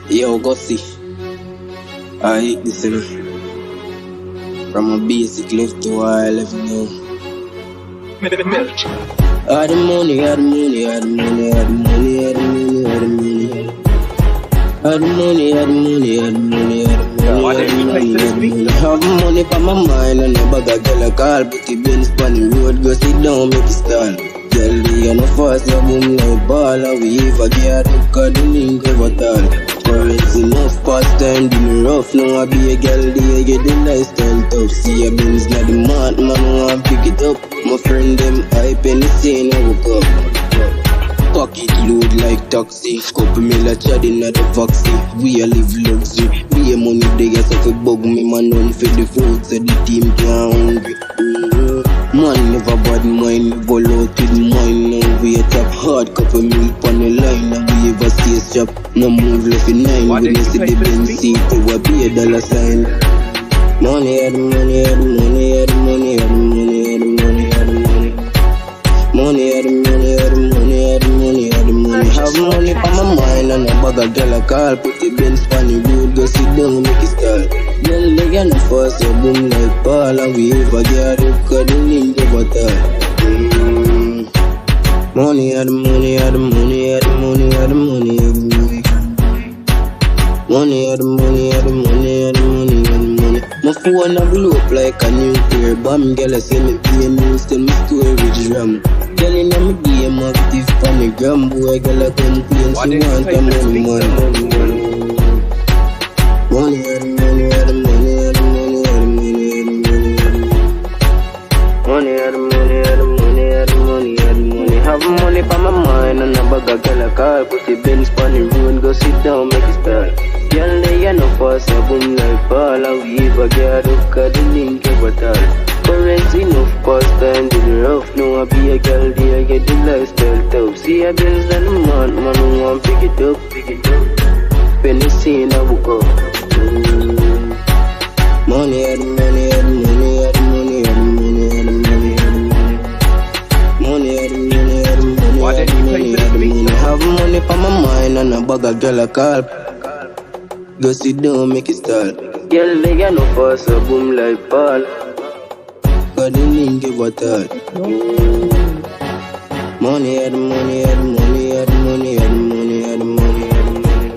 Yo, go see. I hate this, from a basic left to high level now. All the money, all the money, all the money, all the money, all the money, all the money. All the money, all the money, all the money, all the money, all the money. Have money for my mind and no bag of girl a call. Put the Benz on the road, go sit down, make it stall. Girl, they are no fast, no boom like ball. And we ever get up, cause the link over tall. Currency enough, past time, do me rough. Now I be a girl, they get the lifestyle tough. See a Benz, not the man, want pick it up. My friend, them hype and the scene, I woke up. Pocket load like taxi. Couple mil a chad in the vaxi. We a live luxury. We a money digger, so fi bug me man run for the food, so the team can hungry. Man never bad mind, never out with mine. Now we a top hard, couple mil on the line. And we ever stay strap, no move left in nine. When you see the Benz seat, it will be a dollar sign. Money, the money, the money, the money, the money, the money, the money. Money, the money, the money, the money, the money. Have money for my mind and a bag of girl a call. Put the Benz on the road, go sit down, make it start. Girl, they get no fast, so boom like ball. And we ever get up, cause the link over tall. Money, the money, the money, the money, the money, the money. Money, the money, the money, the money, the money. My phone a blow up like a nuclear bomb. Girl, I say me pay news, tell me story with drum. Girl, in my game active on the gram. Boy, girl, I complain, she want a money, money, money. Money, the money, the money, the money, the money, the money. Money, the money, the money, the money, the money. Have money for my mind and a bag of girl a call. Put the Benz on the road, go sit down, make it start. Girl, they are no fast, so boom like ball. And we ever get up, cause the link over tall. Currency enough, past time, do the rough. Now I be a girl, they I get the lifestyle tough. See a Benz and the man who want pick it up, pick it up. When the scene I woke up. Money, the money, the money, the money, the money, the money, the money. Money, the money, the money, the money, the money. Have money for my mind and a bag of girl a call. Go sit down, make it start. Girl, they got no fast, so boom like ball. Got the link over tall. Money, the money, the money, the money, the money, the money, the money.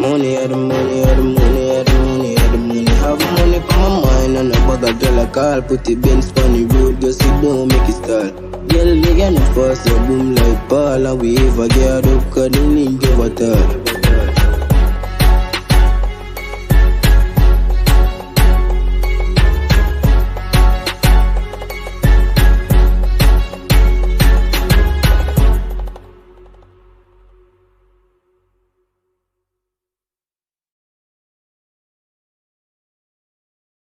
Money, the money, the money, the money, the money. Have money for my mind and a bag of girl a call. Put the Benz on the road, go sit down, make it start. Girl, they got no fast, so boom like ball. And we ever get up, got the link over tall.